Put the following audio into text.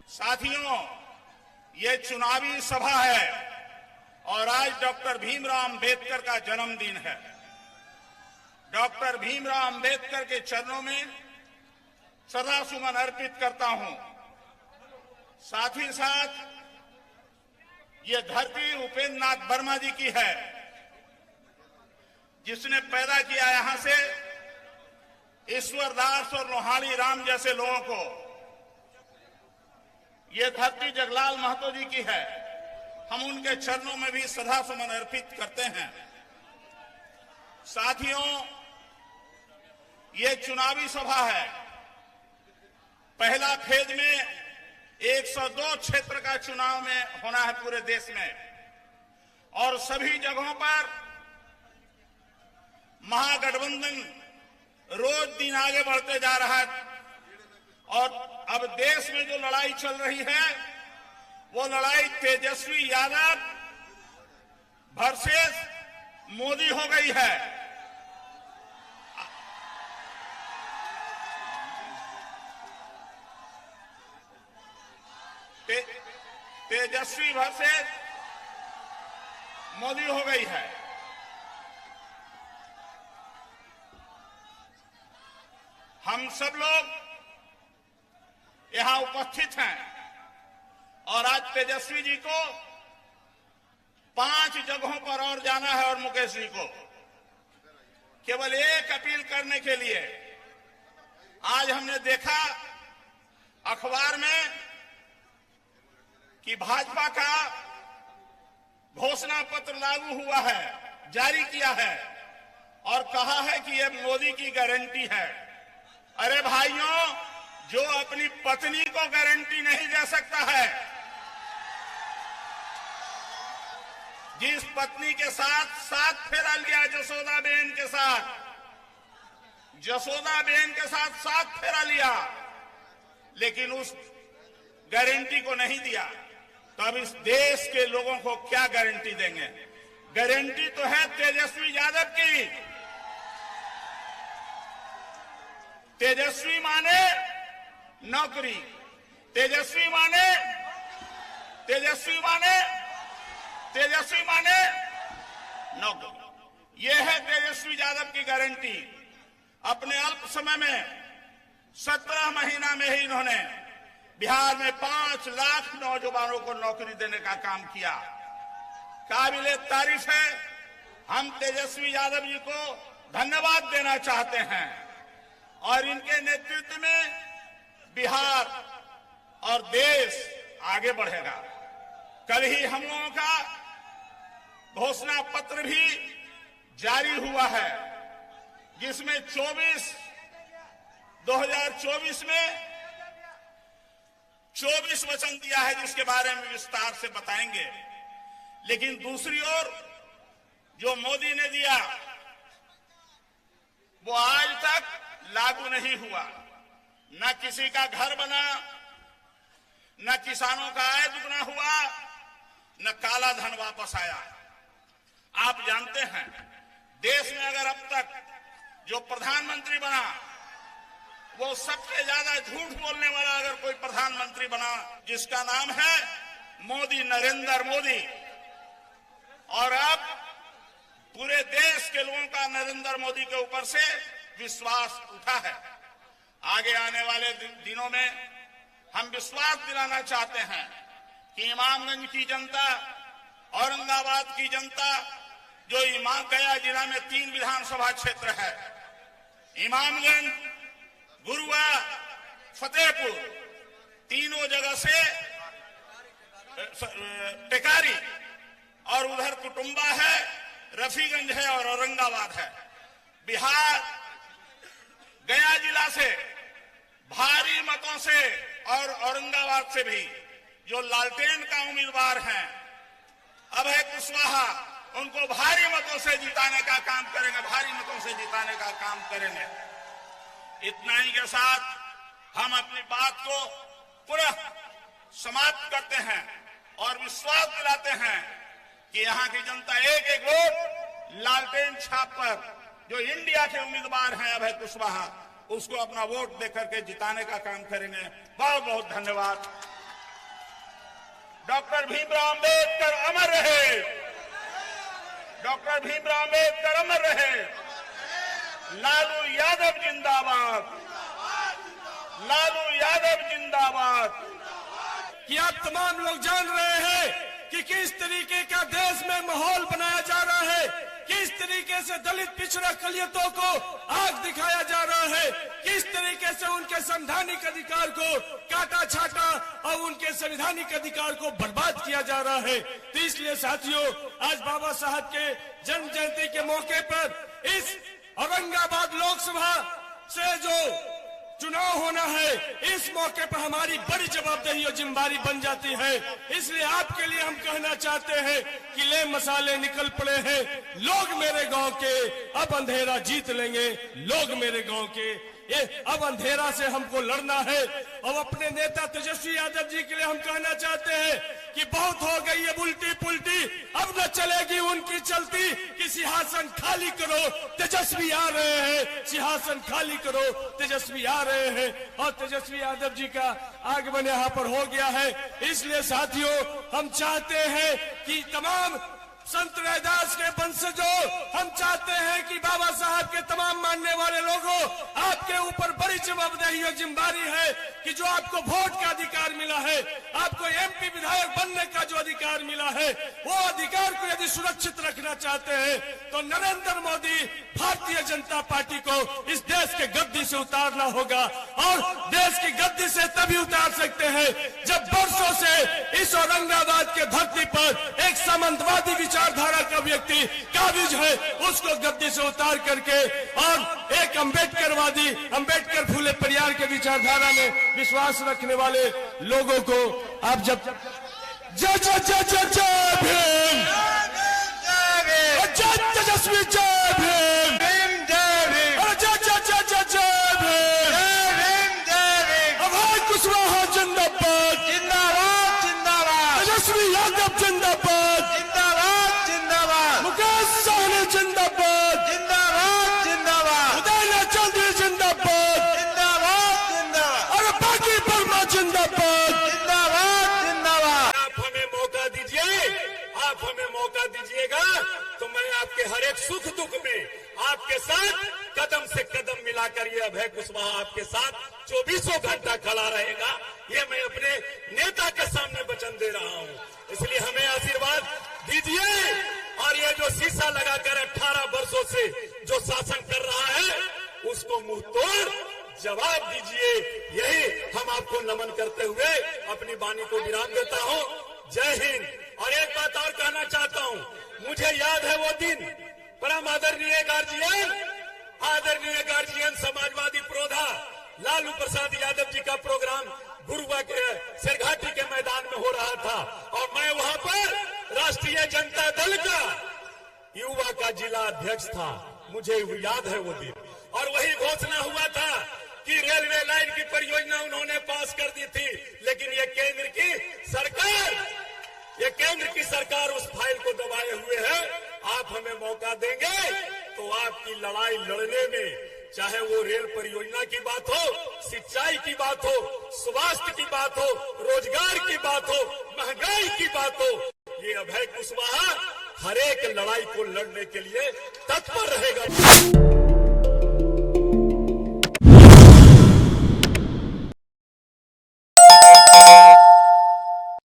साथियों, ये चुनावी सभा है और आज डॉक्टर भीमराव अंबेडकर का जन्मदिन है। डॉक्टर भीमराव अंबेडकर के चरणों में सदा सुमन अर्पित करता हूं। साथ ही साथ ये धरती उपेंद्र नाथ वर्मा जी की है, जिसने पैदा किया यहां से ईश्वर दास और लोहाड़ी राम जैसे लोगों को। ये धरती जगलाल महतो जी की है। हम उनके चरणों में भी सदा सुमन अर्पित करते हैं। साथियों, ये चुनावी सभा है। पहला फेज में 102 क्षेत्र का चुनाव में होना है पूरे देश में, और सभी जगहों पर महागठबंधन रोज दिन आगे बढ़ते जा रहा है। और अब देश में जो लड़ाई चल रही है, वो लड़ाई तेजस्वी यादव वर्सेस मोदी हो गई है। तेजस्वी वर्सेस मोदी हो गई है। हम सब लोग यहां उपस्थित हैं और आज तेजस्वी जी को 5 जगहों पर और जाना है, और मुकेश जी को केवल एक अपील करने के लिए। आज हमने देखा अखबार में कि भाजपा का घोषणा पत्र लागू हुआ है, जारी किया है, और कहा है कि यह मोदी की गारंटी है। अरे भाइयों, जो अपनी पत्नी को गारंटी नहीं दे सकता है, जिस पत्नी के साथ 7 फेरा लिया जसोदा बेन के साथ, जसोदा बेन के साथ 7 फेरा लिया, लेकिन उस गारंटी को नहीं दिया, तो अब इस देश के लोगों को क्या गारंटी देंगे? गारंटी तो है तेजस्वी यादव की। तेजस्वी माने नौकरी, तेजस्वी माने नौकरी। यह है तेजस्वी यादव की गारंटी। अपने अल्प समय में 17 महीना में ही इन्होंने बिहार में 5 लाख नौजवानों को नौकरी देने का काम किया। काबिले तारीफ है। हम तेजस्वी यादव जी को धन्यवाद देना चाहते हैं, और इनके नेतृत्व में बिहार और देश आगे बढ़ेगा। कल ही हम लोगों का घोषणा पत्र भी जारी हुआ है, जिसमें 2024 में 24 वचन दिया है, जिसके बारे में विस्तार से बताएंगे। लेकिन दूसरी ओर जो मोदी ने दिया, वो आज तक लागू नहीं हुआ। न किसी का घर बना, न किसानों का आय दुगना हुआ, न काला धन वापस आया। आप जानते हैं, देश में अगर अब तक जो प्रधानमंत्री बना, वो सबसे ज्यादा झूठ बोलने वाला अगर कोई प्रधानमंत्री बना, जिसका नाम है मोदी, नरेंद्र मोदी। और अब पूरे देश के लोगों का नरेंद्र मोदी के ऊपर से विश्वास उठा है। आगे आने वाले दिनों में हम विश्वास दिलाना चाहते हैं कि इमामगंज की जनता, औरंगाबाद की जनता, जो गया जिला में 3 विधानसभा क्षेत्र है, इमामगंज, गुरुआ, फतेहपुर, तीनों जगह से टेकारी, और उधर कुटुंबा है, रफीगंज है और औरंगाबाद है। बिहार गया जिला से भारी मतों से और औरंगाबाद से भी जो लालटेन का उम्मीदवार हैं, अभय कुशवाहा, उनको भारी मतों से जिताने का काम करेंगे, भारी मतों से जिताने का काम करेंगे। इतना ही के साथ हम अपनी बात को पुनः समाप्त करते हैं और विश्वास दिलाते हैं कि यहाँ की जनता एक वोट लालटेन छाप पर जो इंडिया के उम्मीदवार हैं अभय कुशवाहा, उसको अपना वोट देकर के जिताने का काम करेंगे। बहुत बहुत धन्यवाद। डॉक्टर भीमराव अंबेडकर अमर रहे, डॉक्टर भीमराव अंबेडकर अमर रहे। लालू यादव जिंदाबाद, लालू यादव जिंदाबाद। कि आप तमाम लोग जान रहे हैं कि किस तरीके का देश में माहौल बनाया जा रहा है, किस तरीके से दलित पिछड़ा कलियतों को आग दिखाया जा रहा है, किस तरीके से उनके संवैधानिक अधिकार को काटा छाटा और उनके संवैधानिक अधिकार को बर्बाद किया जा रहा है। तो इसलिए साथियों, आज बाबा साहब के जन्म जयंती के मौके पर इस औरंगाबाद लोकसभा से जो चुनाव होना है, इस मौके पर हमारी बड़ी जवाबदेही और जिम्मेदारी बन जाती है। इसलिए आपके लिए हम कहना चाहते हैं कि ले मसाले निकल पड़े हैं, लोग मेरे गांव के, अब अंधेरा जीत लेंगे लोग मेरे गांव के। ये अब अंधेरा से हमको लड़ना है। और अपने नेता तेजस्वी यादव जी के लिए हम कहना चाहते हैं कि बहुत हो गई है उल्टी पुल्टी, अब न चलेगी उनकी चलती, कि सिंहासन खाली करो तेजस्वी आ रहे हैं, सिंहासन खाली करो तेजस्वी आ रहे हैं। और तेजस्वी यादव जी का आगमन यहाँ पर हो गया है। इसलिए साथियों, हम चाहते हैं कि तमाम संत रैदास के वंशजों, हम चाहते हैं कि बाबा साहब के तमाम मानने वाले लोगों, आपके ऊपर बड़ी जवाबदेही और जिम्मेदारी है कि जो आपको वोट का अधिकार मिला है, आपको एमपी विधायक बनने का जो अधिकार मिला है, वो अधिकार को यदि सुरक्षित रखना चाहते हैं तो नरेंद्र मोदी भारतीय जनता पार्टी को इस देश के गद्दी से उतारना होगा। और देश की गद्दी से तभी उतार सकते हैं जब वर्षों से इस औरंगाबाद के धरती पर एक सामंतवादी विचारधारा का व्यक्ति काबिज है, उसको गद्दी से उतार करके और एक अम्बेडकरवादी, अम्बेडकर फूले परिवार के विचारधारा में विश्वास रखने वाले लोगों को आप जब जय जय जय जय जय भीम, जय तेजस्वी जय भीम, जय जय जय जय जय भीम, अभय कुशवाहा जिंदाबाद, जिंदाबाद जिंदाबाद, तेजस्वी यादव जिंदाबाद, जिंदाबाद जिंदाबाद, मुकेश सहनी जिंदाबाद, जिंदाबाद जिंदाबाद, उदयनाथ चौधरी जिंदाबाद, जिंदाबाद जिंदाबाद, और बाकी वर्मा जिंदाबाद, जिंदाबाद जिंदाबाद। आप हमें मौका दीजिए, आप हमें मौका दीजिएगा तो मैं आपके हर एक सुख दुख में आपके साथ कदम से कदम मिलाकर ये अभय कुशवाहा आपके साथ 24 घंटा खड़ा रहेगा। ये मैं अपने नेता के सामने वचन दे रहा हूँ। इसलिए हमें आशीर्वाद दीजिए और ये जो शीशा लगाकर 18 वर्षों से जो शासन कर रहा है, उसको मुंह तोड़ जवाब दीजिए। यही हम आपको नमन करते हुए अपनी वाणी को विराम देता हूँ। जय हिंद। और एक बात और कहना चाहता हूँ, मुझे याद है वो दिन, परम आदरणीय गार्जियन समाजवादी प्रोधा लालू प्रसाद यादव जी का प्रोग्राम गुरुआ के सिरघाटी के मैदान में हो रहा था और मैं वहां पर राष्ट्रीय जनता दल का युवा का जिला अध्यक्ष था। मुझे याद है वो दिन। और वही घोषणा हुआ था कि रेलवे लाइन की परियोजना उन्होंने पास कर दी थी, लेकिन ये केंद्र की सरकार उस फाइल को दबाए हुए है। आप हमें मौका देंगे तो आपकी लड़ाई लड़ने में, चाहे वो रेल परियोजना की बात हो, सिंचाई की बात हो, स्वास्थ्य की बात हो, रोजगार की बात हो, महंगाई की बात हो, ये अभय कुशवाहा हर एक लड़ाई को लड़ने के लिए तत्पर रहेगा।